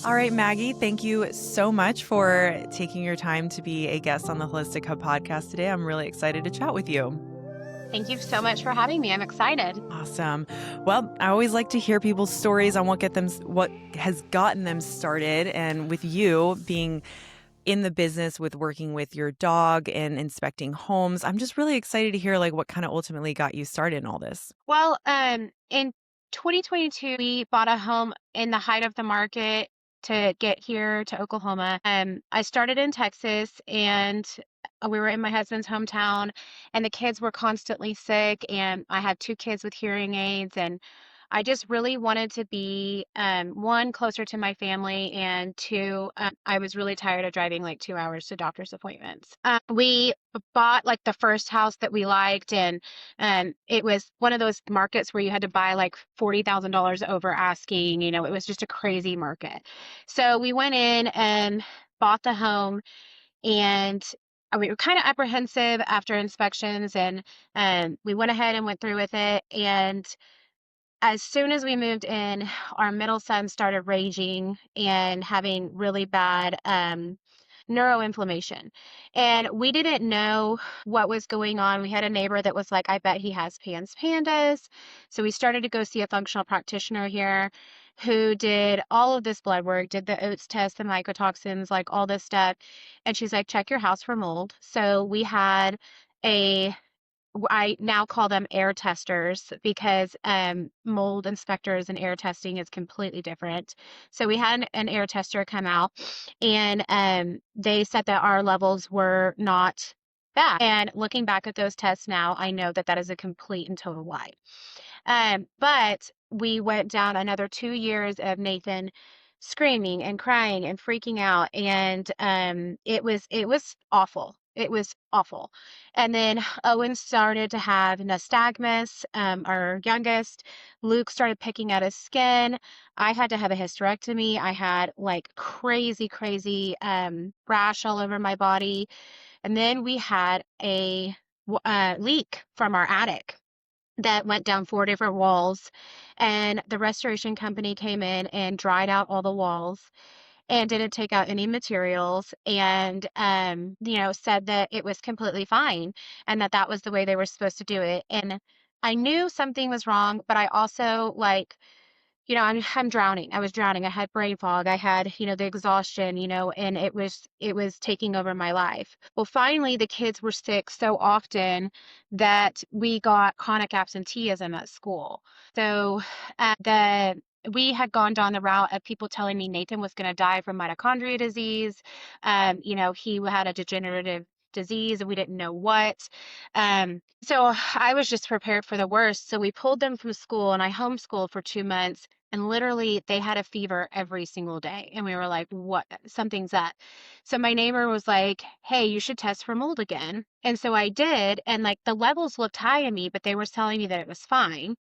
All right, Maggie, thank you so much for taking your time to be a guest on the Holistic Hub podcast today. I'm really excited to chat with you. Thank you so much for having me. I'm excited. Awesome. Well, I always like to hear people's stories on what has gotten them started. And with you being in the business with working with your dog and inspecting homes, I'm just really excited to hear like what kind of ultimately got you started in all this. Well, in 2022, we bought a home in the height of the market to get here to Oklahoma. I started in Texas and we were in my husband's hometown, and the kids were constantly sick, and I had two kids with hearing aids, and I just really wanted to be, one, closer to my family, and two, I was really tired of driving like 2 hours to doctor's appointments. We bought like the first house that we liked, and it was one of those markets where you had to buy like $40,000 over asking. It was just a crazy market. So we went in and bought the home, and we were kind of apprehensive after inspections, and we went ahead and went through with it. And as soon as we moved in, our middle son started raging and having really bad neuroinflammation. And we didn't know what was going on. We had a neighbor that was like, I bet he has pandas. So we started to go see a functional practitioner here who did all of this blood work, did the oats test, the mycotoxins, like all this stuff. And she's like, check your house for mold. So we had a I now call them air testers because mold inspectors and air testing is completely different. So we had an air tester come out, and they said that our levels were not bad. And looking back at those tests now, I know that that is a complete and total lie. But we went down another 2 years of Nathan screaming and crying and freaking out, and it was awful. It was awful. And then Owen started to have nystagmus, our youngest. Luke started picking at his skin. I had to have a hysterectomy. I had like crazy, crazy rash all over my body. And then we had a leak from our attic that went down 4 different walls, and the restoration company came in and dried out all the walls and didn't take out any materials, and said that it was completely fine and that that was the way they were supposed to do it. And I knew something was wrong, but I also like, I'm drowning. I was drowning. I had brain fog. I had, the exhaustion, and it was taking over my life. Well, finally, the kids were sick so often that we got chronic absenteeism at school. So the we had gone down the route of people telling me Nathan was going to die from mitochondria disease. He had a degenerative disease and we didn't know what. So I was just prepared for the worst. So we pulled them from school and I homeschooled for 2 months. And literally, they had a fever every single day. And we were like, what? Something's up. So my neighbor was like, hey, you should test for mold again. And so I did. And like the levels looked high in me, but they were telling me that it was fine.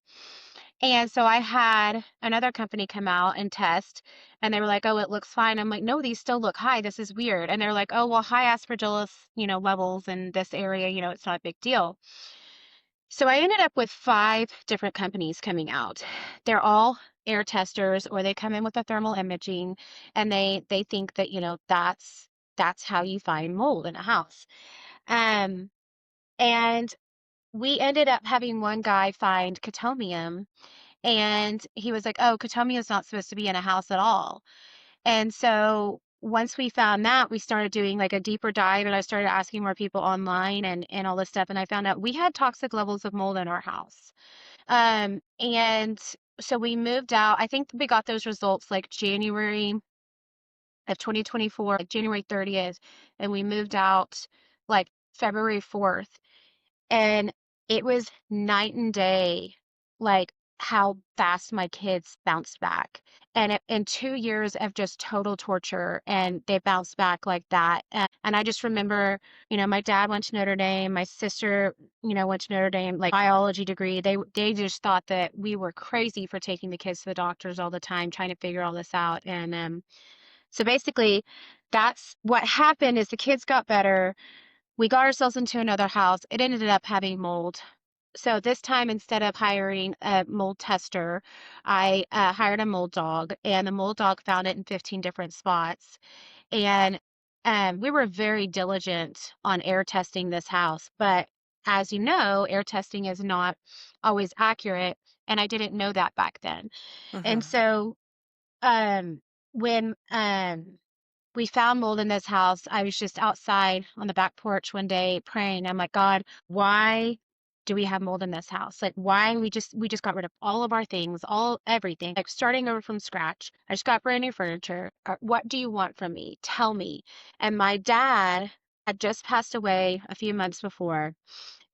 And so I had another company come out and test, and they were like, oh, it looks fine. I'm like, no, these still look high. This is weird. And they're like, oh, well, high aspergillus, levels in this area, it's not a big deal. So I ended up with 5 different companies coming out. They're all air testers, or they come in with a thermal imaging, and they think that, that's how you find mold in a house. Um, and we ended up having one guy find cotomium, and he was like, oh, cotomium is not supposed to be in a house at all. And so once we found that, we started doing like a deeper dive, and I started asking more people online and all this stuff. And I found out we had toxic levels of mold in our house. And so we moved out. I think we got those results like January of 2024, like January 30th. And we moved out like February 4th. And it was night and day, like how fast my kids bounced back. And in 2 years of just total torture, and they bounced back like that. And I just remember, my dad went to Notre Dame, my sister, went to Notre Dame, like biology degree. They just thought that we were crazy for taking the kids to the doctors all the time, trying to figure all this out. And so basically, that's what happened is the kids got better. We got ourselves into another house. It ended up having mold. So this time, instead of hiring a mold tester, I hired a mold dog, and the mold dog found it in 15 different spots. And we were very diligent on air testing this house, but as you know, air testing is not always accurate, and I didn't know that back then. And Uh-huh. so um, when we found mold in this house, I was just outside on the back porch one day praying. I'm like, God, why do we have mold in this house? Like, why we just got rid of all of our things, all everything, like starting over from scratch. I just got brand new furniture. What do you want from me? Tell me. And my dad had just passed away a few months before,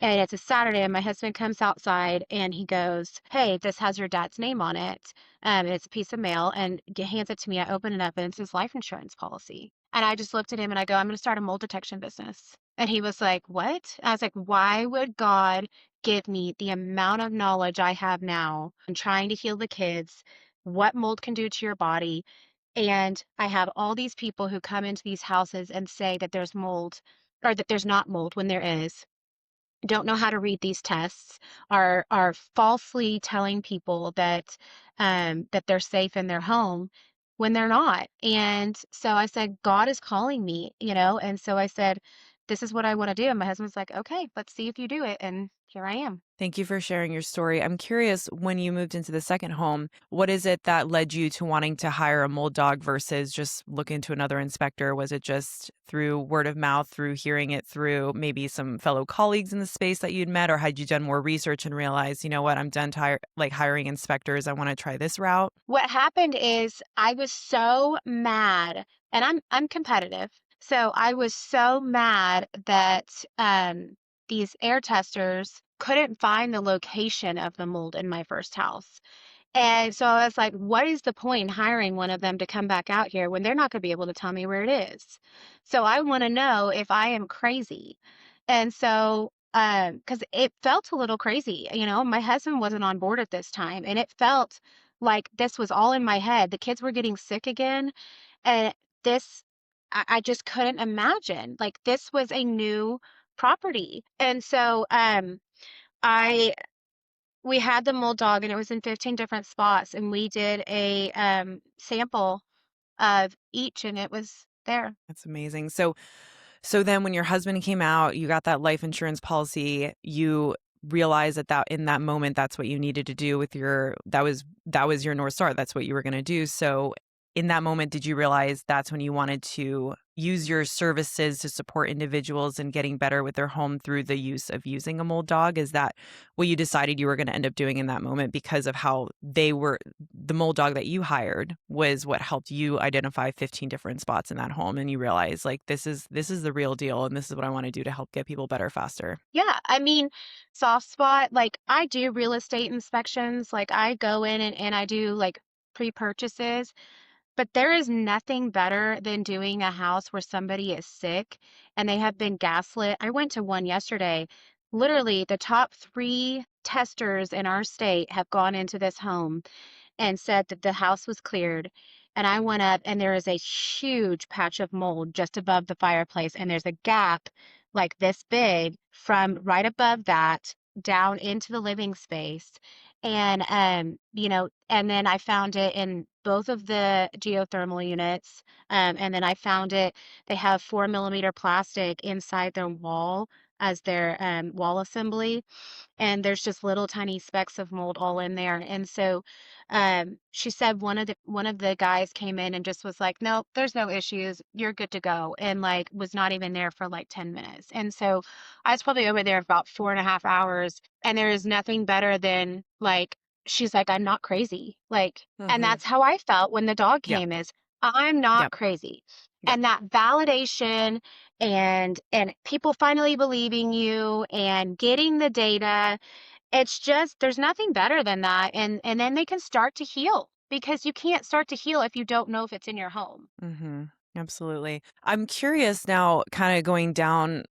and it's a Saturday, and my husband comes outside and he goes, "Hey, this has your dad's name on it. It's a piece of mail," and hands it to me. I open it up, and it's his life insurance policy. And I just looked at him and I go, "I'm going to start a mold detection business." And he was like, "What?" I was like, "Why would God give me the amount of knowledge I have now in trying to heal the kids, what mold can do to your body?" And I have all these people who come into these houses and say that there's mold or that there's not mold when there is, don't know how to read these tests, are falsely telling people that that they're safe in their home when they're not. And so I said, God is calling me, and so I said, this is what I want to do. And my husband's like, okay, let's see if you do it. And here I am. Thank you for sharing your story. I'm curious, when you moved into the second home, what is it that led you to wanting to hire a mold dog versus just look into another inspector? Was it just through word of mouth, through hearing it through maybe some fellow colleagues in the space that you'd met, or had you done more research and realized, you know what, I'm done like hiring inspectors. I want to try this route? What happened is I was so mad, and I'm competitive. So I was so mad that these air testers couldn't find the location of the mold in my first house. And so I was like, what is the point in hiring one of them to come back out here when they're not going to be able to tell me where it is? So I want to know if I am crazy. And so, because it felt a little crazy, my husband wasn't on board at this time, and it felt like this was all in my head. The kids were getting sick again, and this, I just couldn't imagine. Like, this was a new property. And so, I we had the mold dog, and it was in 15 different spots, and we did a sample of each, and it was there. That's amazing. So then when your husband came out, you got that life insurance policy, you realized that in that moment, that's what you needed to do with that was your North Star. That's what you were going to do. So in that moment, did you realize that's when you wanted to use your services to support individuals in getting better with their home through the use of using a mold dog? Is that what you decided you were going to end up doing in that moment because of how the mold dog that you hired was what helped you identify 15 different spots in that home, and you realize like this is the real deal, and this is what I want to do to help get people better faster? Yeah, I mean, soft spot, like I do real estate inspections, like I go in and I do like pre-purchases. But there is nothing better than doing a house where somebody is sick and they have been gaslit. I went to one yesterday. Literally, the top three testers in our state have gone into this home and said that the house was cleared. And I went up, and there is a huge patch of mold just above the fireplace. And there's a gap like this big from right above that down into the living space. And, and then I found it in both of the geothermal units. And then I found it, they have 4 millimeter plastic inside their wall as their wall assembly, and there's just little tiny specks of mold all in there. And so she said one of the guys came in and just was like, "Nope, there's no issues. You're good to go." And like was not even there for like 10 minutes. And so I was probably over there about 4.5 hours, and there is nothing better than like she's like, "I'm not crazy." Like, and Mm-hmm. that's how I felt when the dog Yep. came, is I'm not Yep. crazy. Yep. And that validation and people finally believing you and getting the data, it's just there's nothing better than that, and then they can start to heal, because you can't start to heal if you don't know if it's in your home. Mm-hmm. Absolutely. I'm curious now, kind of going down,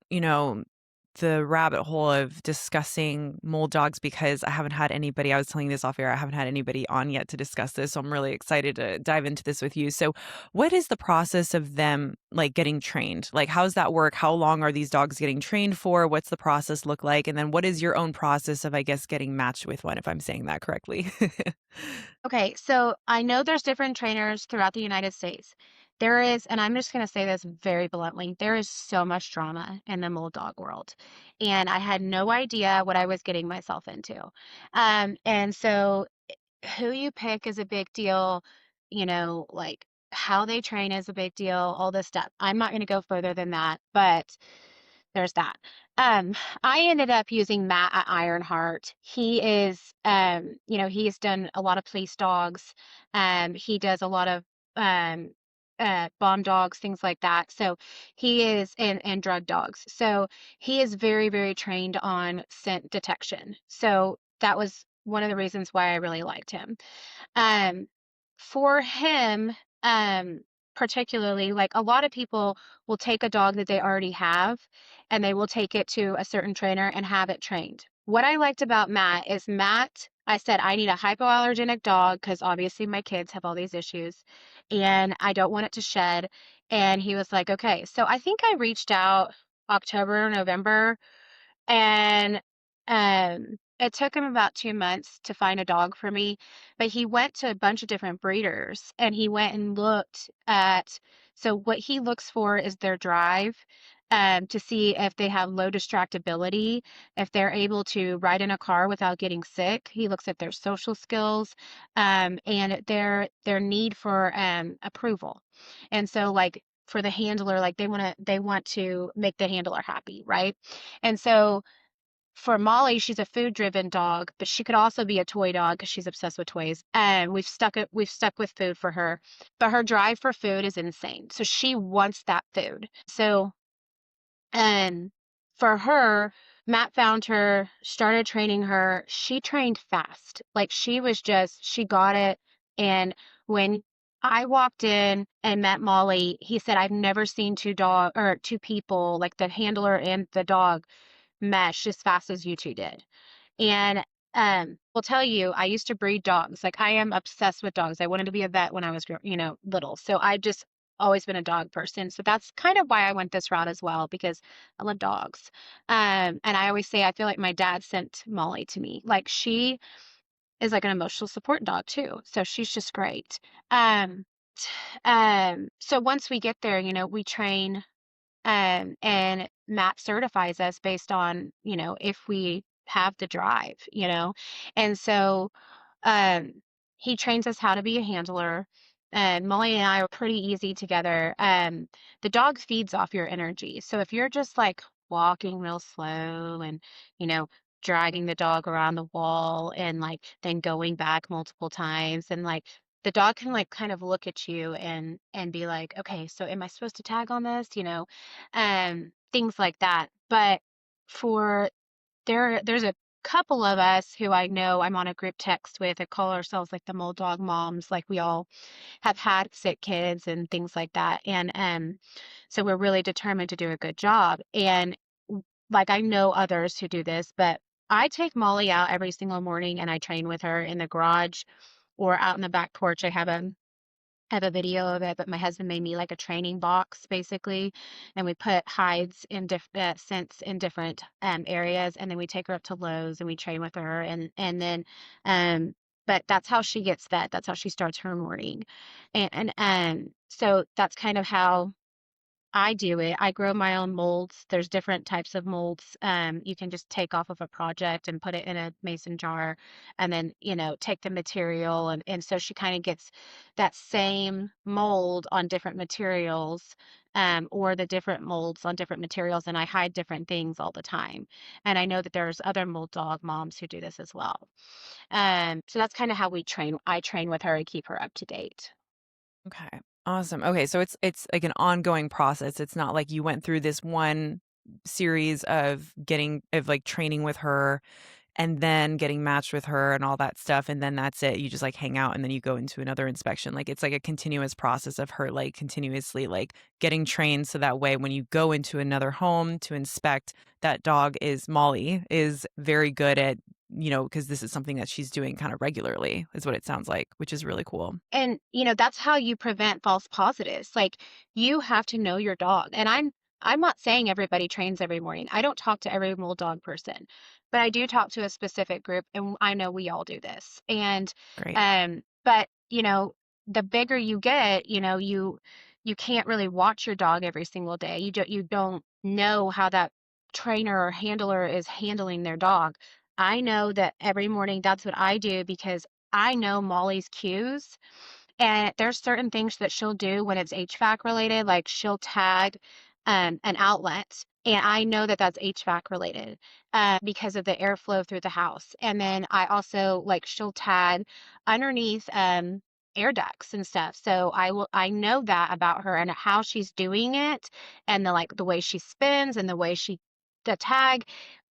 the rabbit hole of discussing mold dogs because I haven't had anybody, I was telling you this off air, I haven't had anybody on yet to discuss this. So I'm really excited to dive into this with you. So what is the process of them like getting trained? Like, how's that work? How long are these dogs getting trained for? What's the process look like? And then what is your own process of, I guess, getting matched with one, if I'm saying that correctly? Okay, so I know there's different trainers throughout the United States. There is, and I'm just going to say this very bluntly, there is so much drama in the old dog world. And I had no idea what I was getting myself into. And so who you pick is a big deal, like how they train is a big deal, all this stuff. I'm not going to go further than that, but there's that. Um, I ended up using Matt at Ironheart. He is, he's done a lot of police dogs. He does a lot of um, bomb dogs, things like that. So he is, and drug dogs. So he is very, very trained on scent detection. So that was one of the reasons why I really liked him. Um, for him, um, particularly, like a lot of people will take a dog that they already have and they will take it to a certain trainer and have it trained. What I liked about Matt is Matt, I said, I need a hypoallergenic dog because obviously my kids have all these issues and I don't want it to shed. And he was like, okay. So I think I reached out October, November, and it took him about 2 months to find a dog for me, but he went to a bunch of different breeders and he went and looked at, so what he looks for is their drive, to see if they have low distractibility, if they're able to ride in a car without getting sick. He looks at their social skills, and their need for approval. And so like for the handler, like they want to make the handler happy, right? And so for Molly, she's a food-driven dog, but she could also be a toy dog because she's obsessed with toys. And we've stuck with food for her. But her drive for food is insane. So she wants that food. So, and for her, Matt found her, started training her. She trained fast. Like she got it. And when I walked in and met Molly, he said, I've never seen two people, like the handler and the dog, mesh as fast as you two did. And will tell you, I used to breed dogs. Like I am obsessed with dogs. I wanted to be a vet when I was, little. So I just always been a dog person. So that's kind of why I went this route as well, because I love dogs. And I always say I feel like my dad sent Molly to me. Like she is like an emotional support dog too. So she's just great. Um, so once we get there, we train, and Matt certifies us based on, if we have the drive, And so um, he trains us how to be a handler. And Molly and I are pretty easy together. The dog feeds off your energy. So if you're just like walking real slow and, you know, dragging the dog around the wall and like then going back multiple times and like the dog can like kind of look at you and be like, okay, so am I supposed to tag on this? Things like that. But for there's a couple of us who I know I'm on a group text with that call ourselves like the Mold Dog Moms. Like we all have had sick kids and things like that. And so we're really determined to do a good job. And like I know others who do this, but I take Molly out every single morning and I train with her in the garage or out in the back porch. I have a video of it, but my husband made me like a training box basically, and we put hides in different scents in different areas, and then we take her up to Lowe's and we train with her, and then, but that's how she gets fed. That's how she starts her morning, and so that's kind of how I do it. I grow my own molds. There's different types of molds. You can just take off of a project and put it in a mason jar and then, take the material. And so she kind of gets that same mold on different materials, or the different molds on different materials. And I hide different things all the time. And I know that there's other mold dog moms who do this as well. So that's kind of how we train. I train with her and keep her up to date. Okay. Awesome. Okay, so it's like an ongoing process. It's not like you went through this one series of like training with her and then getting matched with her and all that stuff, and then that's it. You just, like, hang out, and then you go into another inspection. Like, it's like a continuous process of her, like, continuously, like, getting trained so that way when you go into another home to inspect, that dog is Molly is very good at, because this is something that she's doing kind of regularly, is what it sounds like, which is really cool. And, that's how you prevent false positives. Like, you have to know your dog. And I'm not saying everybody trains every morning. I don't talk to every little dog person, but I do talk to a specific group, and I know we all do this. And Great. but, the bigger you get, you can't really watch your dog every single day. You don't know how that trainer or handler is handling their dog. I know that every morning that's what I do because I know Molly's cues, and there's certain things that she'll do when it's HVAC related, like she'll tag an outlet, and I know that that's HVAC related because of the airflow through the house. And then I also like she'll tag underneath air ducts and stuff. So I know that about her and how she's doing it, and the way she spins and the way she the tag,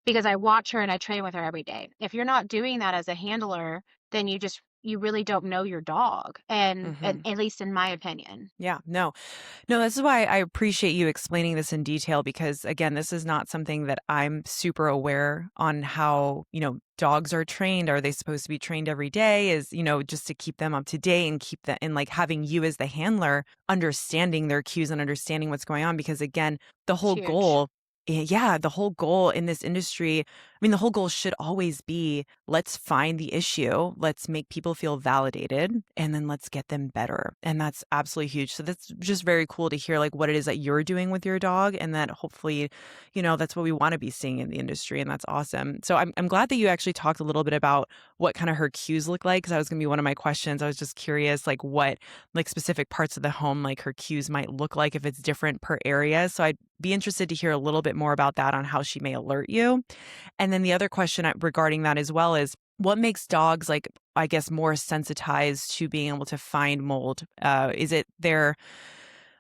because I watch her and I train with her every day. If you're not doing that as a handler, then you really don't know your dog, and Mhm. at least in my opinion. Yeah, no. No, this is why I appreciate you explaining this in detail because, again, this is not something that I'm super aware on how, dogs are trained. Are they supposed to be trained every day? Is, just to keep them up to date and keep that and like having you as the handler understanding their cues and understanding what's going on. Because, again, the It's whole huge. goal, yeah, the whole goal in this industry, I mean, the whole goal should always be let's find the issue, let's make people feel validated, and then let's get them better. And that's absolutely huge. So that's just very cool to hear like what it is that you're doing with your dog and that hopefully, that's what we want to be seeing in the industry. And that's awesome. So I'm glad that you actually talked a little bit about what kind of her cues look like because that was going to be one of my questions. I was just curious like what like specific parts of the home like her cues might look like if it's different per area. So I'd be interested to hear a little bit more about that on how she may alert you. And then the other question regarding that as well is what makes dogs like I guess more sensitized to being able to find mold? Is it their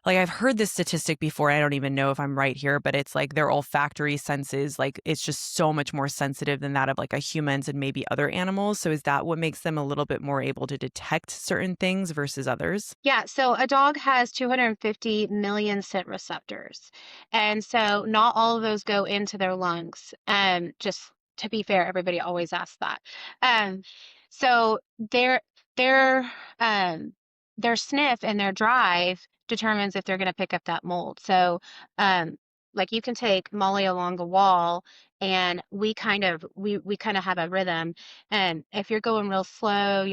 like I've heard this statistic before. I don't even know if I'm right here, but it's like their olfactory senses, like it's just so much more sensitive than that of like a humans and maybe other animals. So is that what makes them a little bit more able to detect certain things versus others? Yeah, so a dog has 250 million scent receptors. And so not all of those go into their lungs. Just to be fair, everybody always asks that. Um, so their um their sniff and their drive determines if they're going to pick up that mold. So um like you can take Molly along a wall, and we kind of have a rhythm. And if you're going real slow,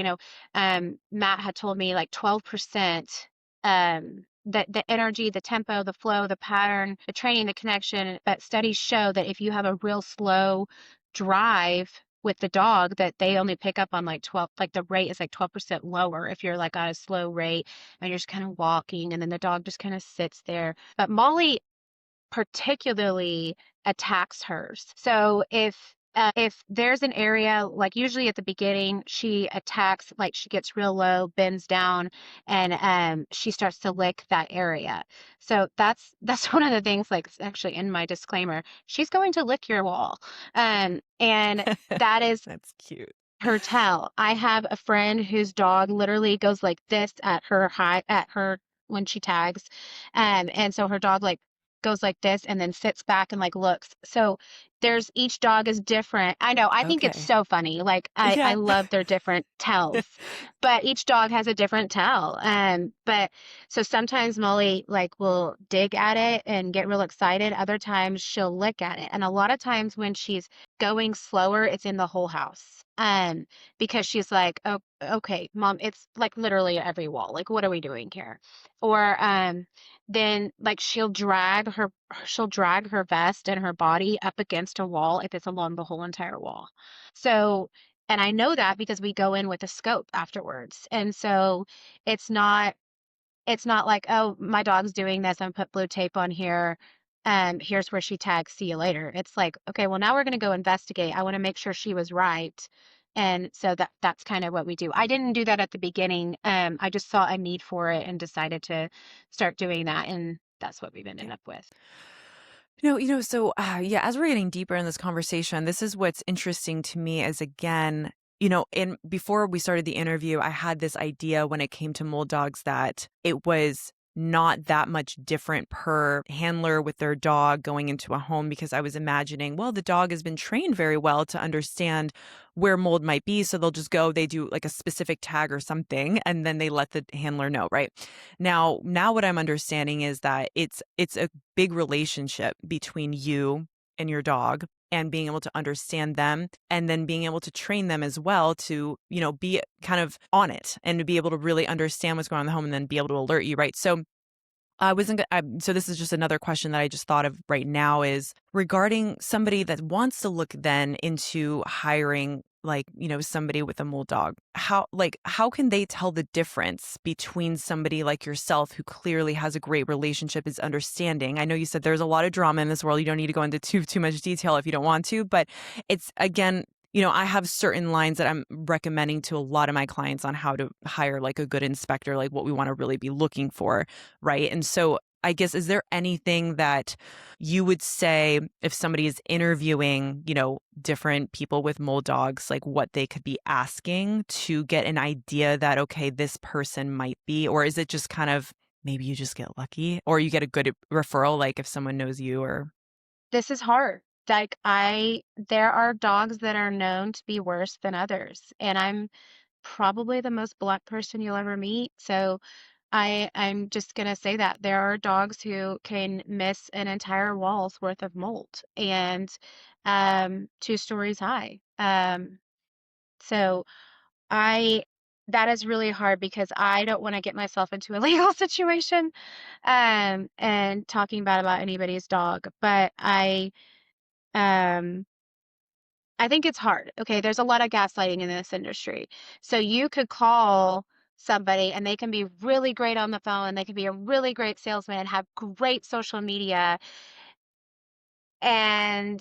Matt had told me like 12%, the energy, the tempo, the flow, the pattern, the training, the connection. But studies show that if you have a real slow drive with the dog, that they only pick up on like 12, like the rate is like 12% lower if you're like on a slow rate and you're just kind of walking, and then the dog just kind of sits there. But Molly particularly attacks hers. So if there's an area, like usually at the beginning, she attacks, like she gets real low, bends down, and she starts to lick that area. So that's one of the things, like it's actually in my disclaimer. She's going to lick your wall, and that is That's cute. her tell. I have a friend whose dog literally goes like this at her when she tags. And so her dog like goes like this and then sits back and like looks. So there's each dog is different. I know, I think it's Okay. so funny. Like I Yeah. love their different tells, but each dog has a different tell. But so sometimes Molly like will dig at it and get real excited. Other times she'll lick at it. And a lot of times when she's going slower, it's in the whole house. Because she's like, oh, okay, mom, it's like literally every wall. Like, what are we doing here? Or then like she'll drag her vest and her body up against a wall if it's along the whole entire wall. So, and I know that because we go in with a scope afterwards. And so it's not it's not like, oh, my dog's doing this and put blue tape on here. Here's where she tags, see you later. It's like, okay, well, now we're going to go investigate. I want to make sure she was right. And so that's kind of what we do. I didn't do that at the beginning. I just saw a need for it and decided to start doing that. And that's what we've ended Okay. up with. So yeah, as we're getting deeper in this conversation, this is what's interesting to me is again, in before we started the interview, I had this idea when it came to mold dogs that it was not that much different per handler with their dog going into a home because I was imagining, well, the dog has been trained very well to understand where mold might be. So they'll just go, they do like a specific tag or something, and then they let the handler know, right? Now what I'm understanding is that it's a big relationship between you and your dog and being able to understand them and then being able to train them as well to, be kind of on it and to be able to really understand what's going on in the home and then be able to alert you, right? So I wasn't so this is just another question that I just thought of right now is regarding somebody that wants to look then into hiring like, somebody with a mold dog. How can they tell the difference between somebody like yourself who clearly has a great relationship, is understanding? I know you said there's a lot of drama in this world. You don't need to go into too much detail if you don't want to, but it's again, I have certain lines that I'm recommending to a lot of my clients on how to hire like a good inspector, like what we want to really be looking for. Right. And so I guess, is there anything that you would say if somebody is interviewing, different people with mold dogs, like what they could be asking to get an idea that, okay, this person might be, or is it just kind of maybe you just get lucky or you get a good referral, like if someone knows you or. This is hard. Like there are dogs that are known to be worse than others, and I'm probably the most blunt person you'll ever meet. So I'm just gonna say that there are dogs who can miss an entire wall's worth of mold and 2 stories high. So I that is really hard because I don't want to get myself into a legal situation and talking bad about anybody's dog. But um I think it's hard. Okay, there's a lot of gaslighting in this industry. So you could call somebody and they can be really great on the phone, they can be a really great salesman and have great social media, and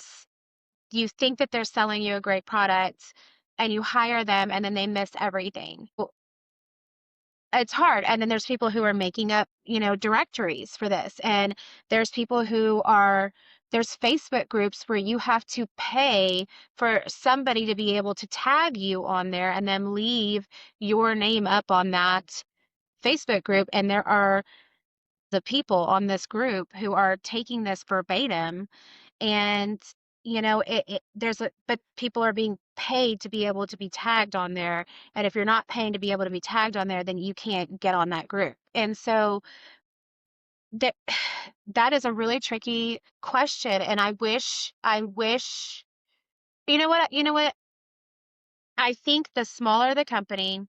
you think that they're selling you a great product and you hire them and then they miss everything. Well, it's hard. And then there's people who are making up, directories for this. And there's people who are, there's Facebook groups where you have to pay for somebody to be able to tag you on there and then leave your name up on that Facebook group. And there are the people on this group who are taking this verbatim and but people are being paid to be able to be tagged on there, and if you're not paying to be able to be tagged on there, then you can't get on that group. And so that that is a really tricky question, and I wish you know what I think the smaller the company,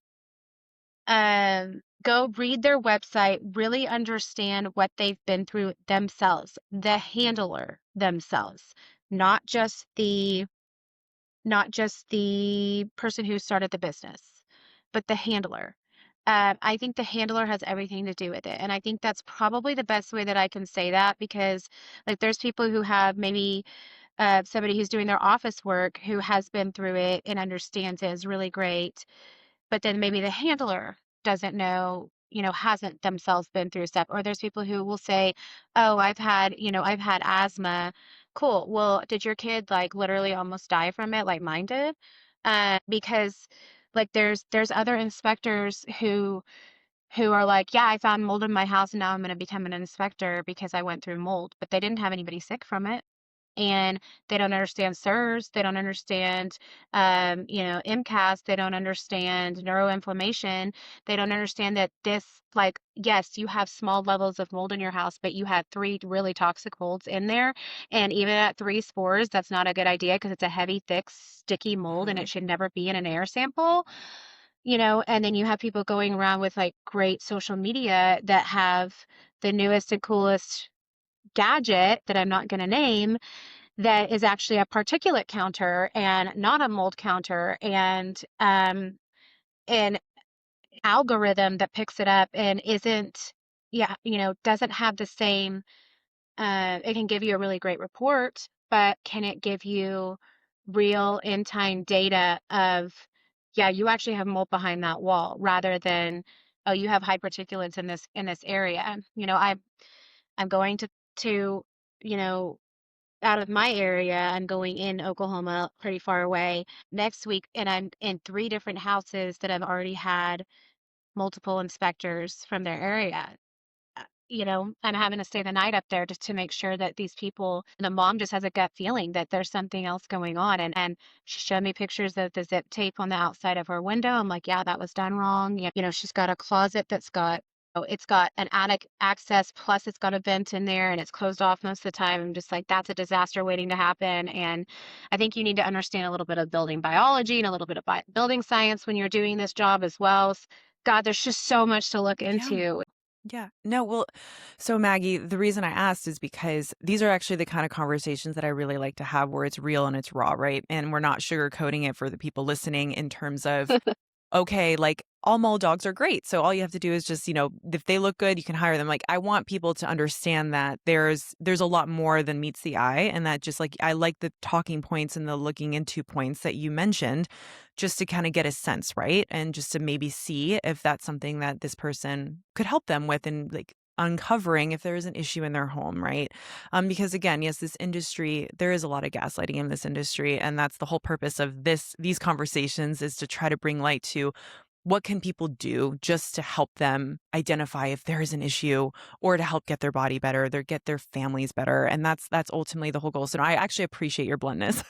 go read their website, really understand what they've been through themselves, the handler themselves, not just the not just the person who started the business, but the handler. I think the handler has everything to do with it. And I think that's probably the best way that I can say that because, like, there's people who have maybe somebody who's doing their office work who has been through it and understands it is really great, but then maybe the handler doesn't know, hasn't themselves been through stuff. Or there's people who will say, "Oh, I've had asthma." Cool. Well, did your kid like literally almost die from it like mine did? Because like there's other inspectors who are like, "Yeah, I found mold in my house and now I'm going to become an inspector because I went through mold," but they didn't have anybody sick from it, and they don't understand SIRS, they don't understand, MCAS, they don't understand neuroinflammation, they don't understand that this, like, yes, you have small levels of mold in your house, but you had 3 really toxic molds in there, and even at 3 spores, that's not a good idea because it's a heavy, thick, sticky mold, and it Mhm. should never be in an air sample. And then you have people going around with like great social media that have the newest and coolest gadget that I'm not going to name that is actually a particulate counter and not a mold counter, and an algorithm that picks it up and isn't, yeah, doesn't have the same, it can give you a really great report, but can it give you real in time data of, yeah, you actually have mold behind that wall rather than, oh, you have high particulates in this area. I'm going to, you know, out of my area. I'm going in Oklahoma, pretty far away next week, and I'm in 3 different houses that have already had multiple inspectors from their area. I'm having to stay the night up there just to make sure that these people, the mom just has a gut feeling that there's something else going on. And she showed me pictures of the zip tape on the outside of her window. I'm like, yeah, that was done wrong. She's got a closet that's got, oh, it's got an attic access, plus it's got a vent in there and it's closed off most of the time. I'm just like, that's a disaster waiting to happen. And I think you need to understand a little bit of building biology and a little bit of building science when you're doing this job as well. God, there's just so much to look Yeah. into. Yeah. No, well, so Maggie, the reason I asked is because these are actually the kind of conversations that I really like to have where it's real and it's raw, right? And we're not sugarcoating it for the people listening in terms of, okay, like all mall dogs are great. So all you have to do is just, if they look good, you can hire them. Like I want people to understand that there's a lot more than meets the eye, and that just like I like the talking points and the looking into points that you mentioned just to kind of get a sense, right? And just to maybe see if that's something that this person could help them with, and like uncovering if there is an issue in their home, right? Because again, yes, this industry, there is a lot of gaslighting in this industry, and that's the whole purpose of these conversations, is to try to bring light to what can people do just to help them identify if there is an issue, or to help get their body better, get their families better. And that's ultimately the whole goal. So I actually appreciate your bluntness,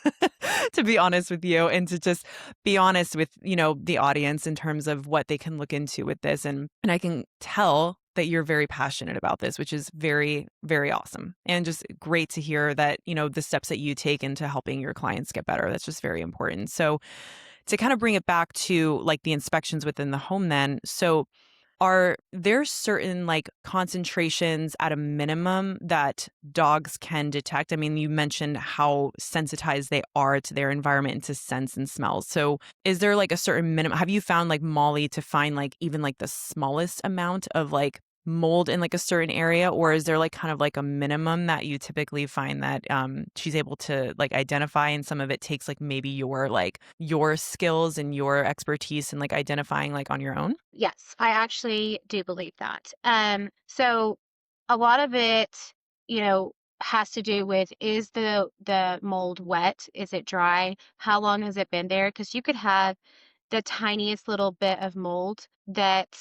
to be honest with you, and to just be honest with, the audience in terms of what they can look into with this. And I can tell that you're very passionate about this, which is very, very awesome. And just great to hear that, the steps that you take into helping your clients get better. That's just very important. So to kind of bring it back to like the inspections within the home then, so are there certain like concentrations at a minimum that dogs can detect? I mean, you mentioned how sensitized they are to their environment and to scents and smells. So is there like a certain minimum? Have you found like Molly to find like even like the smallest amount of like mold in like a certain area, or is there like kind of like a minimum that you typically find that she's able to like identify, and some of it takes like maybe your skills and your expertise and like identifying like on your own? Yes, I actually do believe that. So a lot of it, has to do with, is the mold wet? Is it dry? How long has it been there? Because you could have the tiniest little bit of mold that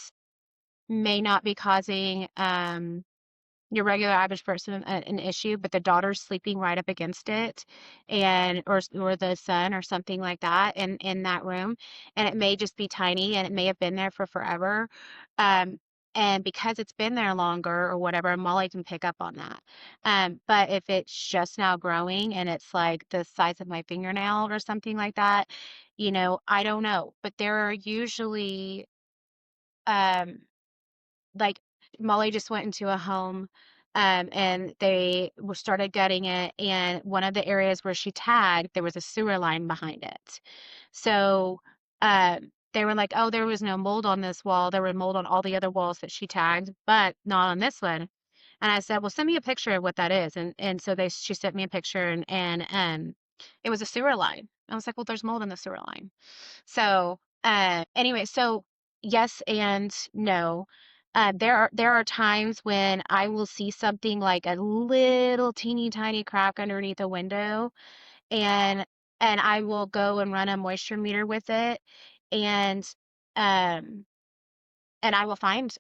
may not be causing your regular average person an issue, but the daughter's sleeping right up against it, and or the son or something like that in that room, and it may just be tiny and it may have been there for forever. Um, and because it's been there longer or whatever, Molly can pick up on that. But if it's just now growing and it's like the size of my fingernail or something like that, I don't know. But there are usually um like Molly just went into a home, and they started gutting it, and one of the areas where she tagged, there was a sewer line behind it. So they were like, oh, there was no mold on this wall. There were mold on all the other walls that she tagged, but not on this one. And I said, well, send me a picture of what that is. And so she sent me a picture, and it was a sewer line. I was like, well, there's mold in the sewer line. So, anyway, so yes and no. There are times when I will see something like a little teeny tiny crack underneath a window, and I will go and run a moisture meter with it, and um I will find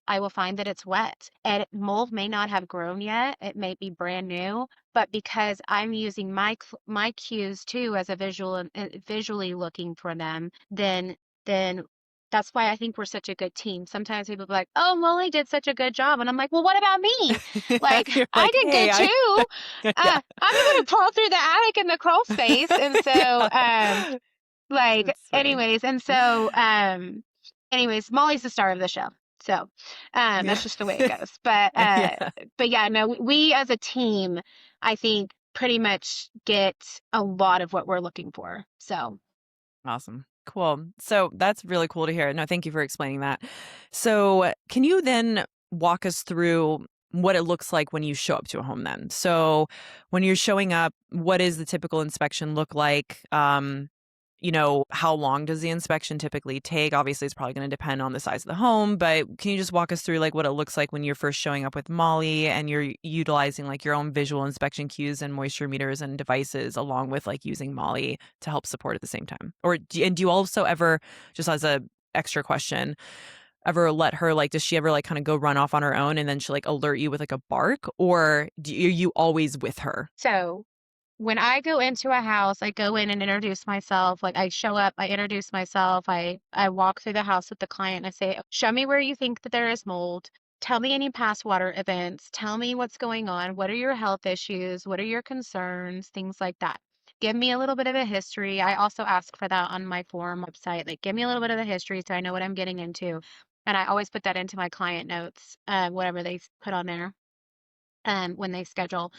that it's wet. And mold may not have grown yet. It may be brand new, but because I'm using my cues too as a visual and visually looking for them, then that's why I think we're such a good team. Sometimes people be like, "Oh, Molly did such a good job," and I'm like, "Well, what about me? Like, You're I like, did hey, good too. yeah. I'm the one who crawled through the attic in the crawl space." And so, like, That's funny. anyways, Molly's the star of the show. So, Yeah. that's just the way it goes. But Yeah. yeah, no, we as a team, I think pretty much get a lot of what we're looking for. So, Awesome. Cool. So that's really cool to hear. No, thank you for explaining that. So, can you then walk us through what it looks like when you show up to a home then? So, when you're showing up, what does the typical inspection look like? how long does the inspection typically take? Obviously, it's probably going to depend on the size of the home, but can you just walk us through like what it looks like when you're first showing up with Molly and you're utilizing like your own visual inspection cues and moisture meters and devices along with like using Molly to help support at the same time? And do you also ever, just as a extra question, ever let her like, does she ever like kind of go run off on her own and then she like alert you with like a bark, or are you always with her? So when I go into a house, I go in and introduce myself. Like I show up, I introduce myself. I walk through the house with the client. I say, "Show me where you think that there is mold. Tell me any past water events. Tell me what's going on. What are your health issues? What are your concerns? Things like that." Give me a little bit of a history. I also ask for that on my form website. Like, give me a little bit of the history so I know what I'm getting into. And I always put that into my client notes, whatever they put on there when they schedule.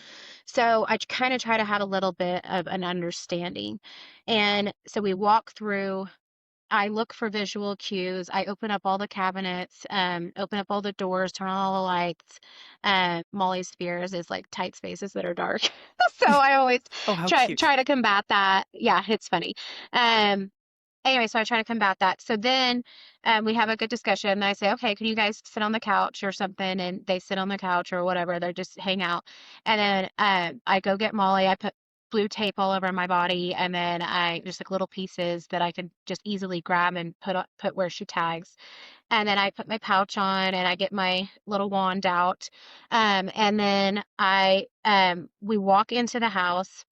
So I kind of try to have a little bit of an understanding. And so we walk through. I look for visual cues. I open up all the cabinets, open up all the doors, turn on all the lights. Molly's fears is like tight spaces that are dark. So I always Oh, how try cute. try to combat that. Yeah, it's funny. Um, Anyway, so I try to combat that. So then we have a good discussion. And I say, okay, can you guys sit on the couch or something? And they sit on the couch or whatever. They just hang out. And then I go get Molly. I put blue tape all over my body, and then I just like little pieces that I can just easily grab and put where she tags. And then I put my pouch on, and I get my little wand out. And then we walk into the house,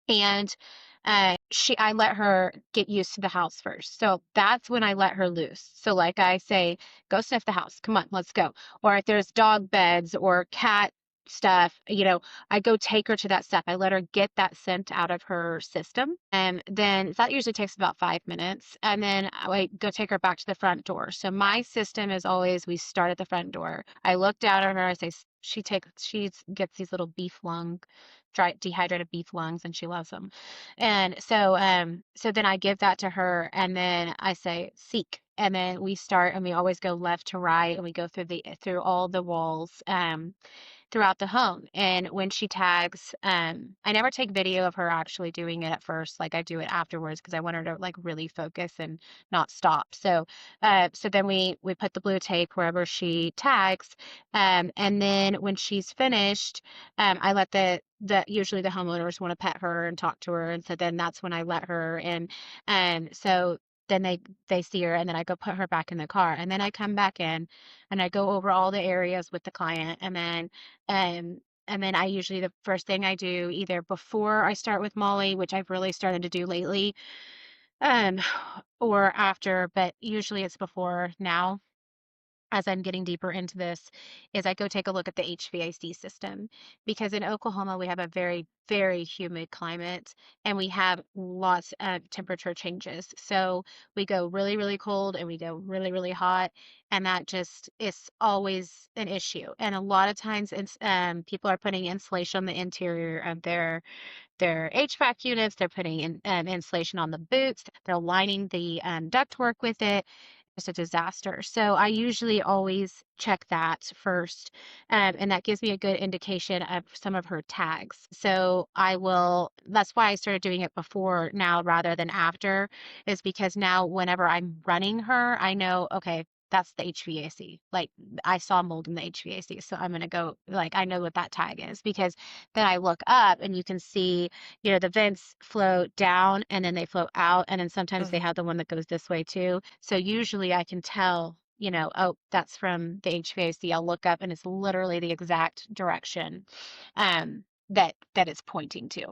and I let her get used to the house first. So that's when I let her loose. So like I say, go sniff the house. Come on, let's go. Or if there's dog beds or cat stuff, I go take her to that stuff. I let her get that scent out of her system. And then that usually takes about 5 minutes. And then I go take her back to the front door. So my system is always we start at the front door. I look down at her, I say, she gets these little beef lung, dry dehydrated beef lungs, and she loves them. And so then I give that to her, and then I say seek, and then we start, and we always go left to right, and we go through all the walls throughout the home. And when she tags, I never take video of her actually doing it at first. Like I do it afterwards because I want her to like really focus and not stop. So then we put the blue tape wherever she tags, and then when she's finished, I let the usually the homeowners want to pet her and talk to her, and so then that's when I let her. And so then they see her, and then I go put her back in the car, and then I come back in and I go over all the areas with the client, um, and then I usually, the first thing I do, either before I start with Molly, which I've really started to do lately, um, or after, but usually it's before now, as I'm getting deeper into this, is I go take a look at the HVAC system, because in Oklahoma we have a very, very humid climate, and we have lots of temperature changes. So we go really, really cold and we go really, really hot, and that just is always an issue. And a lot of times people are putting insulation on the interior of their HVAC units. They're putting in insulation on the boots. They're lining the ductwork with it. Just a disaster. So I usually always check that first, and that gives me a good indication of some of her tags. So that's why I started doing it before now rather than after, is because now whenever I'm running her, I know, okay, that's the HVAC. Like I saw mold in the HVAC, so I'm gonna go, like I know what that tag is, because then I look up and you can see, the vents flow down and then they flow out, and then sometimes they Mhm. have the one that goes this way too. So usually I can tell, oh, that's from the HVAC. I'll look up and it's literally the exact direction that it's pointing to.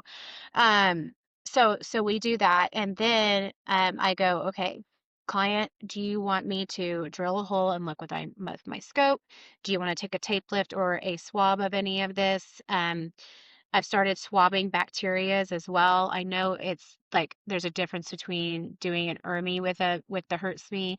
Um, so we do that, and then I go, okay, client, do you want me to drill a hole and look with my scope? Do you want to take a tape lift or a swab of any of this? I've started swabbing bacterias as well. I know it's like there's a difference between doing an ERMI with the Hertz me,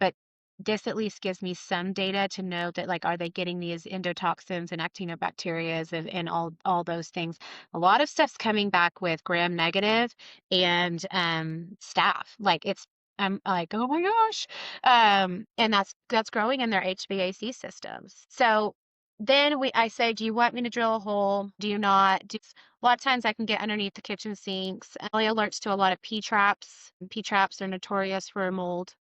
but this at least gives me some data to know that, like, are they getting these endotoxins and actinobacterias and all those things. A lot of stuff's coming back with gram negative and staph. Like I'm like, oh my gosh. And that's growing in their HVAC systems. So then I say, do you want me to drill a hole? Do you not? A lot of times I can get underneath the kitchen sinks. Early alerts to a lot of P traps. P traps are notorious for mold.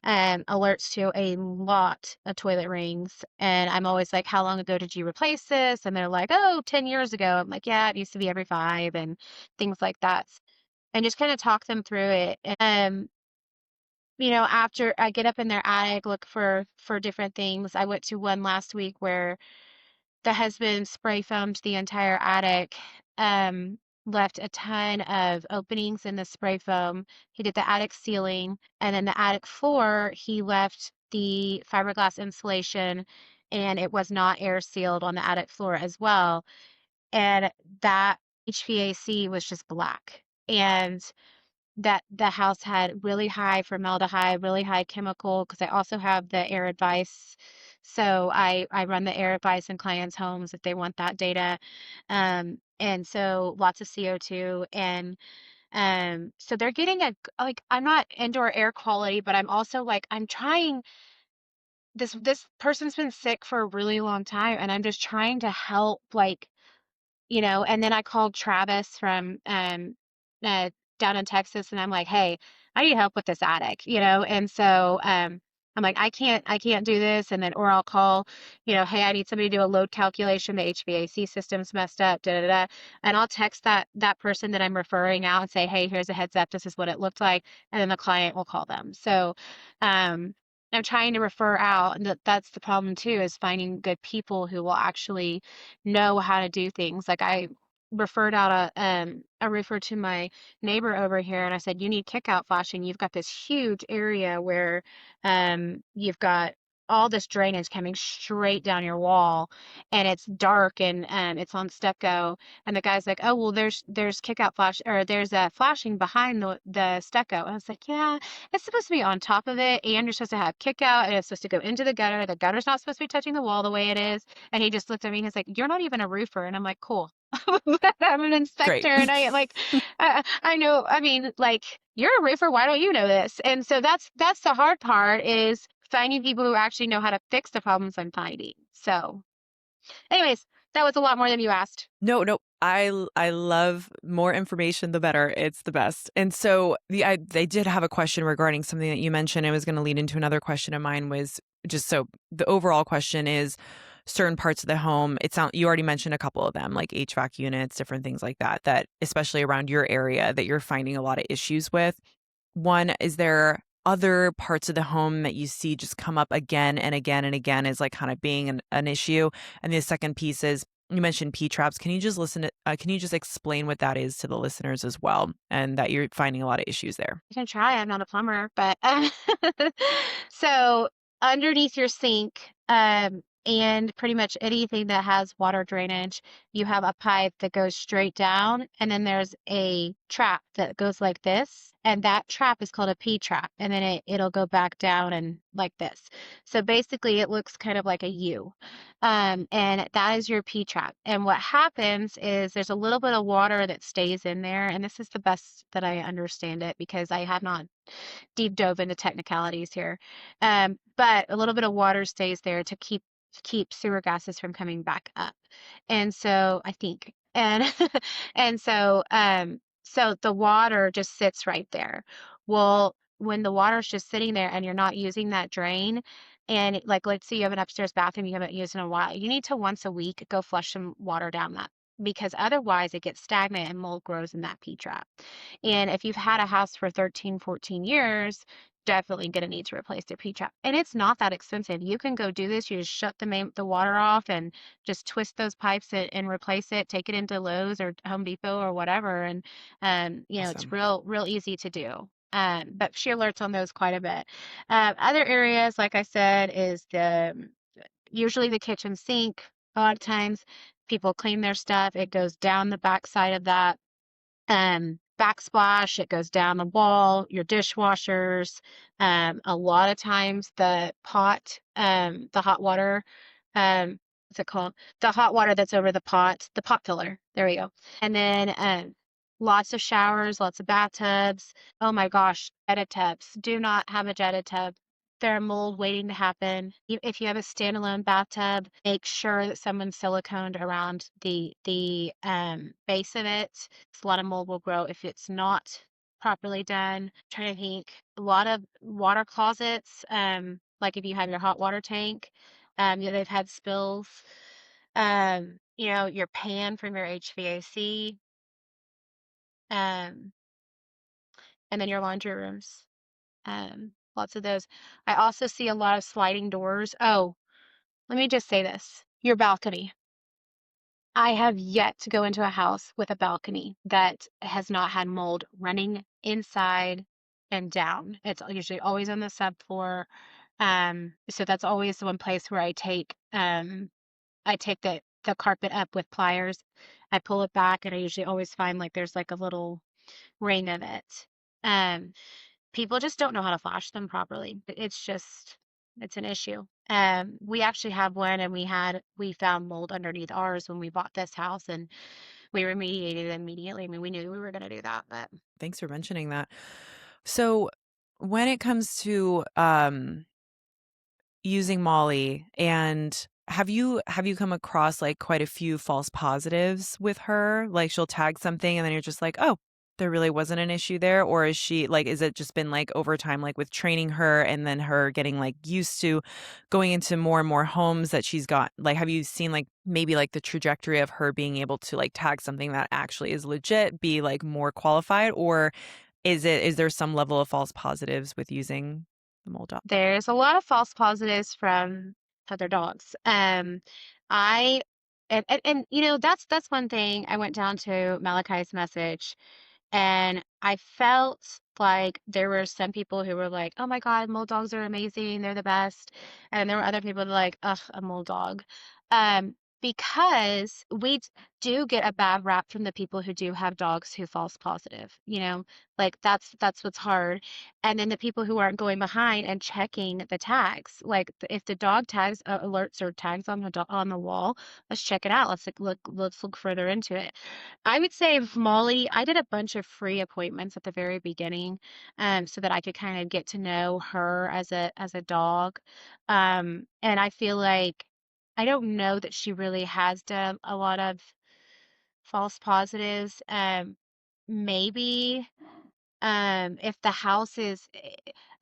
Alerts to a lot of toilet rings. And I'm always like, how long ago did you replace this? And they're like, oh, 10 years ago. I'm like, yeah, it used to be every 5 and things like that. And just kind of talk them through it. After I get up in their attic, look for different things. I went to one last week where the husband spray foamed the entire attic, um, left a ton of openings in the spray foam. He did the attic ceiling, and then the attic floor, he left the fiberglass insulation, and it was not air sealed on the attic floor as well. And that HVAC was just black. And that the house had really high formaldehyde, really high chemical, because I also have the air advice. So I run the air advice in clients' homes if they want that data. And so lots of CO2. And so they're getting like, I'm not indoor air quality, but I'm also like, I'm trying, this person's been sick for a really long time, and I'm just trying to help, like, and then I called Travis from uh, down in Texas, and I'm like, hey, I need help with this attic, and so I'm like, I can't do this, and then or I'll call, hey, I need somebody to do a load calculation. The HVAC system's messed up, da da da, and I'll text that person that I'm referring out and say, hey, here's a heads up, this is what it looked like, and then the client will call them. So um, I'm trying to refer out, and that's the problem too, is finding good people who will actually know how to do things. Like I referred out a roofer to my neighbor over here, and I said, you need kick out flashing. You've got this huge area where you've got all this drainage coming straight down your wall, and it's dark, and it's on stucco. And the guy's like, oh well, there's kick out flash, or there's a flashing behind the stucco. And I was like, yeah, it's supposed to be on top of it, and you're supposed to have kick out, and it's supposed to go into the gutter. The gutter's not supposed to be touching the wall the way it is. And he just looked at me and he's like, you're not even a roofer. And I'm like, cool. I'm an inspector, Great. and I know, I mean, like, you're a roofer, why don't you know this? And so that's the hard part, is finding people who actually know how to fix the problems I'm finding. So anyways, that was a lot more than you asked. No, no. I love more information, the better. It's the best. And so they did have a question regarding something that you mentioned. It was going to lead into another question of mine, was just, so the overall question is certain parts of the home. You already mentioned a couple of them, like HVAC units, different things like that, that especially around your area that you're finding a lot of issues with. One, is there other parts of the home that you see just come up again and again and again as like kind of being an issue? And the second piece is, you mentioned P traps. Can you just can you just explain what that is to the listeners as well, and that you're finding a lot of issues there? I can try. I'm not a plumber, but so underneath your sink, and pretty much anything that has water drainage, you have a pipe that goes straight down, and then there's a trap that goes like this, and that trap is called a P trap, and then it'll go back down and like this. So basically, it looks kind of like a U, and that is your P trap. And what happens is there's a little bit of water that stays in there, and this is the best that I understand it because I have not deep dove into technicalities here. But a little bit of water stays there to keep sewer gases from coming back up. And so I think, and and so the water just sits right there. Well, when the water's just sitting there and you're not using that drain, and like let's say you have an upstairs bathroom you haven't used in a while, you need to once a week go flush some water down that, because otherwise it gets stagnant and mold grows in that P trap. And if you've had a house for 13, 14 years, definitely going to need to replace their P-trap. And it's not that expensive. You can go do this. You just shut the water off and just twist those pipes and replace it. Take it into Lowe's or Home Depot or whatever. And, it's Awesome. real easy to do. But she alerts on those quite a bit. Other areas, like I said, is usually the kitchen sink. A lot of times people clean their stuff. It goes down the back side of that backsplash, it goes down the wall, your dishwashers. A lot of times the pot, the hot water, what's it called? The hot water that's over the pot filler. There we go. And then lots of showers, lots of bathtubs. Oh my gosh, jetted tubs. Do not have a jetted tub. there are mold waiting to happen. If you have a standalone bathtub, make sure that someone's siliconed around the base of it. A lot of mold will grow if it's not properly done. I'm trying to think, a lot of water closets, like if you have your hot water tank, they've had spills. Your pan from your HVAC, um, and then your laundry rooms. Lots of those. I also see a lot of sliding doors. Oh, let me just say this. Your balcony. I have yet to go into a house with a balcony that has not had mold running inside and down. It's usually always on the subfloor. So that's always the one place where I take the carpet up with pliers. I pull it back and I usually always find like there's like a little ring of it. Um, People just don't know how to flash them properly. It's an issue. We actually have one, and we found mold underneath ours when we bought this house, and we remediated it immediately. I mean, we knew we were going to do that, but Thanks for mentioning that. So when it comes to using Molly, and have you come across like quite a few false positives with her? Like she'll tag something and then you're just like, "Oh, there really wasn't an issue there," or is it just been like over time like with training her and then her getting like used to going into more and more homes that she's got, like have you seen like maybe like the trajectory of her being able to like tag something that actually is legit be like more qualified, or is there some level of false positives with using the mold dot? there's a lot of false positives from other dogs. I and that's one thing. I went down to Malachi's message. And I felt like there were some people who were like, "Oh my God, mole dogs are amazing. They're the best." And there were other people that were like, "Ugh, a mole dog." Because do get a bad rap from the people who do have dogs who false positive, like that's what's hard. And then the people who aren't going behind and checking the tags, like if the dog tags alerts or tags on on the wall, let's check it out. Let's look further into it. I would say Molly, I did a bunch of free appointments at the very beginning, so that I could kind of get to know her as a dog. And I feel like I don't know that she really has done a lot of false positives. Maybe if the house is,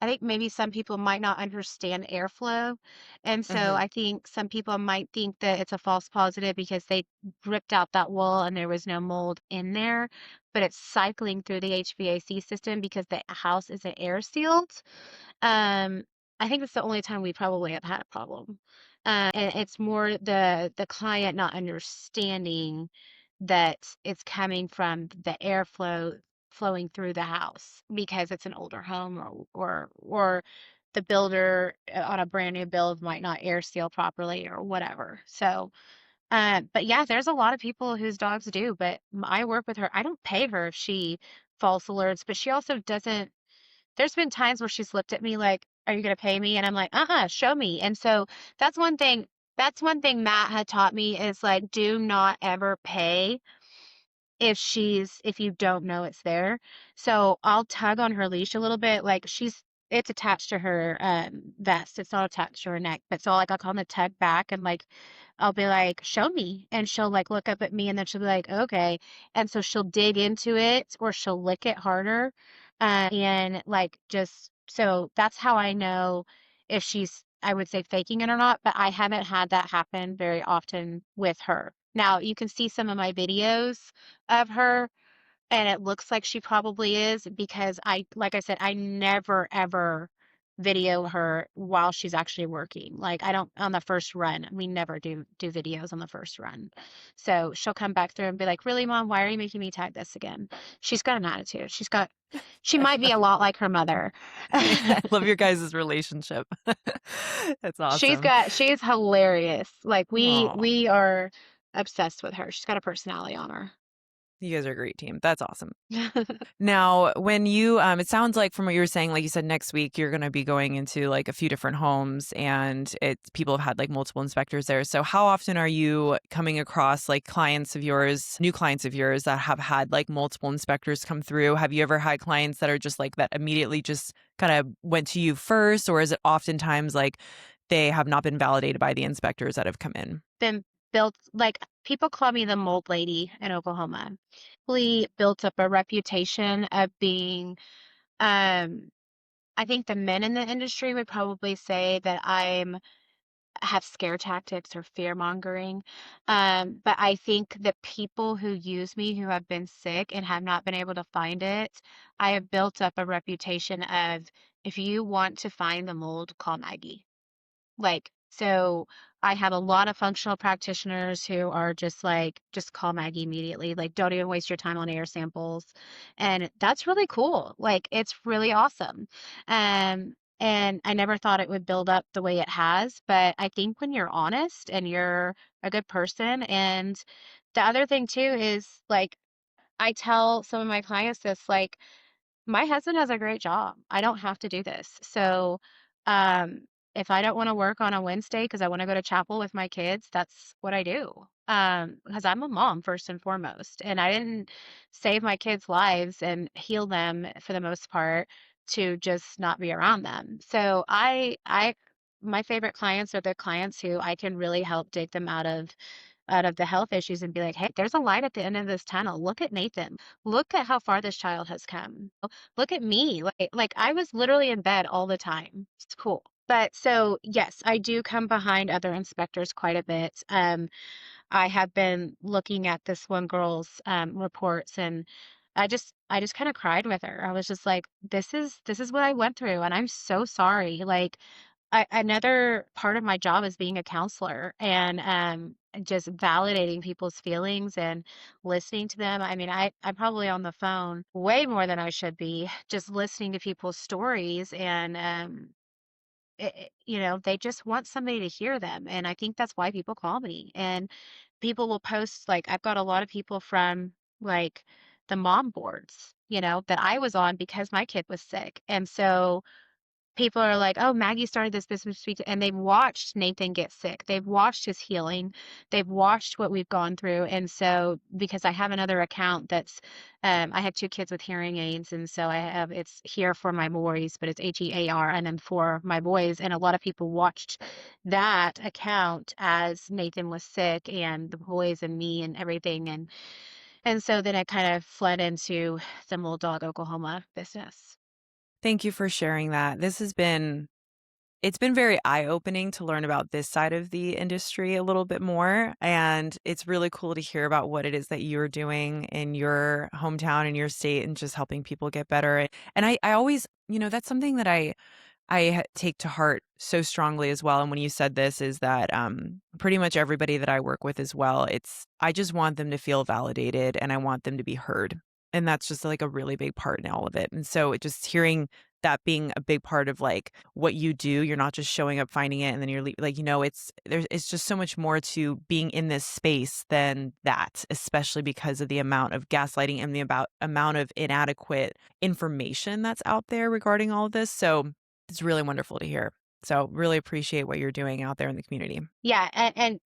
I think maybe some people might not understand airflow. And so Mhm. I think some people might think that it's a false positive because they ripped out that wall and there was no mold in there, but it's cycling through the HVAC system because the house isn't air sealed. Um, I think that's the only time we probably have had a problem. And it's more the client not understanding that it's coming from the airflow flowing through the house because it's an older home, or the builder on a brand new build might not air seal properly or whatever. So, but yeah, there's a lot of people whose dogs do, but I work with her. I don't pay her if she false alerts, but she also doesn't. There's been times where she's looked at me like, "Are you gonna pay me?" And I'm like, show me." And so that's one thing. That's one thing Matt had taught me is like, do not ever pay if you don't know it's there. So I'll tug on her leash a little bit, like it's attached to her vest. It's not attached to her neck. But so like I'll kind of tug back and like I'll be like, show me. And she'll like look up at me and then she'll be like, okay. And so she'll dig into it or she'll lick it harder. And like just so that's how I know if she's, I would say, faking it or not, but I haven't had that happen very often with her. Now you can see some of my videos of her, and it looks like she probably is because like I said, I never ever video her while she's actually working. Like I don't on the first run. We never do videos on the first run. So she'll come back through and be like, "Really, Mom? Why are you making me tag this again?" She's got an attitude. She might be a lot like her mother. I love your guys' relationship. That's awesome. She's hilarious. Like we Aw. we are obsessed with her. She's got a personality on her. You guys are a great team. That's awesome. Now, when you, it sounds like from what you were saying, like you said, next week you're going to be going into like a few different homes, and people have had like multiple inspectors there. So, how often are you coming across like clients of yours, new clients of yours that have had like multiple inspectors come through? Have you ever had clients that are just like that immediately just kind of went to you first, or is it oftentimes like they have not been validated by the inspectors that have come in? Been built like people call me the mold lady in Oklahoma. We built up a reputation of being um I think the men in the industry would probably say that I'm have scare tactics or fear mongering. But I think the people who use me who have been sick and have not been able to find it, I have built up a reputation of if you want to find the mold, call Maggie. Like, so I have a lot of functional practitioners who are just like, just call Maggie immediately. Like, don't even waste your time on air samples. And that's really cool. Like, it's really awesome. And I never thought it would build up the way it has, but I think when you're honest and you're a good person, and the other thing too is like, I tell some of my clients this, like, my husband has a great job. I don't have to do this. So, um, if I don't want to work on a Wednesday because I want to go to chapel with my kids, that's what I do. Because I'm a mom first and foremost, and I didn't save my kids' lives and heal them for the most part to just not be around them. So my favorite clients are the clients who I can really help dig them out of the health issues and be like, hey, there's a light at the end of this tunnel. Look at Nathan. Look at how far this child has come. Look at me. Like I was literally in bed all the time. It's cool. But so yes, I do come behind other inspectors quite a bit. I have been looking at this one girl's reports, and I just kind of cried with her. I was just like, this is what I went through, and I'm so sorry. Like another part of my job is being a counselor and just validating people's feelings and listening to them. I mean, I'm probably on the phone way more than I should be, just listening to people's stories and they just want somebody to hear them. And I think that's why people call me. And people will post, like, I've got a lot of people from like the mom boards, that I was on because my kid was sick. And so people are like, "Oh, Maggie started this business week," and they've watched Nathan get sick. They've watched his healing. They've watched what we've gone through. And so, because I have another account I have two kids with hearing aids, and so it's here for my boys, but it's HEAR, and then for my boys. And a lot of people watched that account as Nathan was sick, and the boys and me and everything, and so then I kind of fled into the Old Dog Oklahoma business. Thank you for sharing that. It's been very eye-opening to learn about this side of the industry a little bit more, and it's really cool to hear about what it is that you're doing in your hometown, in your state, and just helping people get better. And I always, that's something that take to heart so strongly as well. And when you said this, is that pretty much everybody that I work with as well, I just want them to feel validated and I want them to be heard. And that's just like a really big part in all of it. And so just hearing that being a big part of like what you do, you're not just showing up, finding it, and then like, it's just so much more to being in this space than that, especially because of the amount of gaslighting and the amount of inadequate information that's out there regarding all of this. So it's really wonderful to hear. So really appreciate what you're doing out there in the community. Yeah, and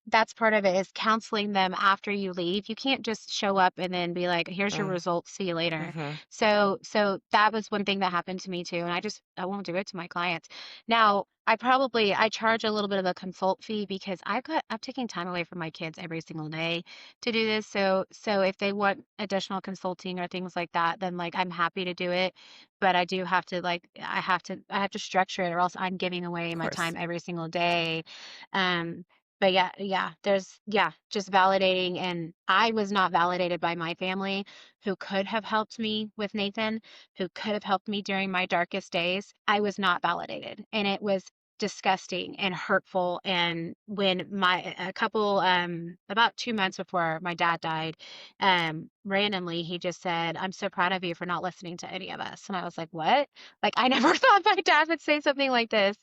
that's part of it is counseling them after you leave. You can't just show up and then be like, "Here's your results, see you later." Mm-hmm. So that was one thing that happened to me too, and I won't do it to my clients. Now, I charge a little bit of a consult fee because I'm taking time away from my kids every single day to do this. So if they want additional consulting or things like that, then like I'm happy to do it, but I do have to like I have to structure it or else I'm giving away Of my course. time every single day. um, but just validating. And I was not validated by my family who could have helped me with Nathan, who could have helped me during my darkest days. I was not validated. And it was disgusting and hurtful. And when a couple, about 2 months before my dad died, randomly, he just said, "I'm so proud of you for not listening to any of us." And I was like, "What?" Like, I never thought my dad would say something like this.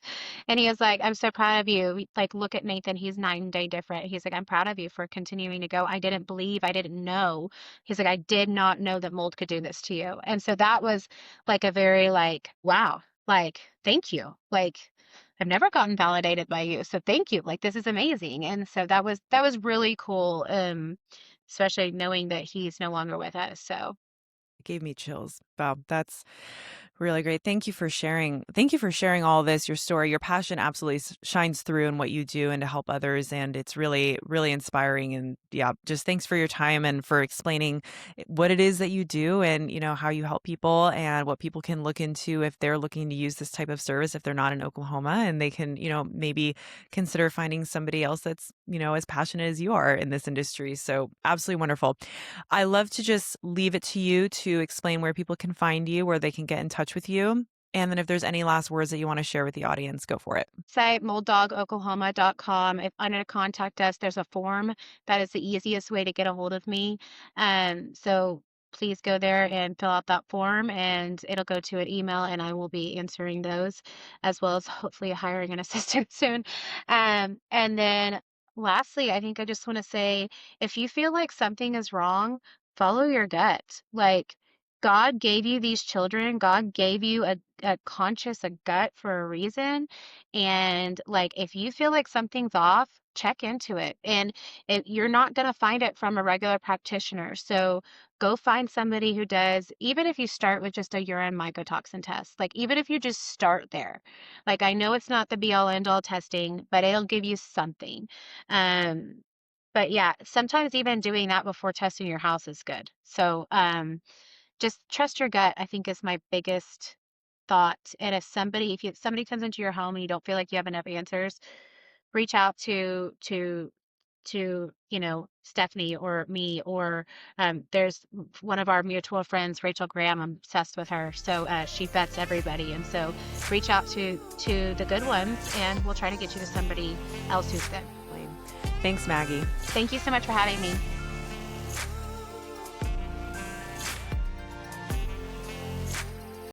And he was like, "I'm so proud of you. Like, look at Nathan. He's night and day different." He's like, "I'm proud of you for continuing to go. I didn't believe, I didn't know." He's like, "I did not know that mold could do this to you." And so that was like a very like, wow, like, thank you. Like, I've never gotten validated by you. So thank you. Like, this is amazing. And so that was really cool. Especially knowing that he's no longer with us. So It gave me chills. Wow, that's really great. Thank you for sharing. Thank you for sharing all this, your story. Your passion absolutely shines through in what you do and to help others. And it's really, really inspiring. And yeah, just thanks for your time and for explaining what it is that you do and, how you help people and what people can look into if they're looking to use this type of service, if they're not in Oklahoma and they can, maybe consider finding somebody else that's, as passionate as you are in this industry. So absolutely wonderful. I love to just leave it to you to explain where people can find you, where they can get in touch with you. And then if there's any last words that you want to share with the audience, go for it. site molddogoklahoma.com. If under to contact us, there's a form. That is the easiest way to get a hold of me. So please go there and fill out that form, and it'll go to an email, and I will be answering those, as well as hopefully hiring an assistant soon. And then lastly, I think I just want to say, if you feel like something is wrong, follow your gut. Like, God gave you these children. God gave you a conscious, a gut for a reason. And like, if you feel like something's off, check into it. And you're not going to find it from a regular practitioner. So go find somebody who does, even if you start with just a urine mycotoxin test, like, even if you just start there, like, I know it's not the be all end all testing, but it'll give you something. Um, but yeah, sometimes even doing that before testing your house is good. So, just trust your gut, I think, is my biggest thought. And if somebody comes into your home and you don't feel like you have enough answers, reach out to Stephanie or me, or there's one of our mutual friends, Rachel Graham. I'm obsessed with her. So she vets everybody. And so reach out to the good ones, and we'll try to get you to somebody else who's good. Thanks, Maggie. Thank you so much for having me.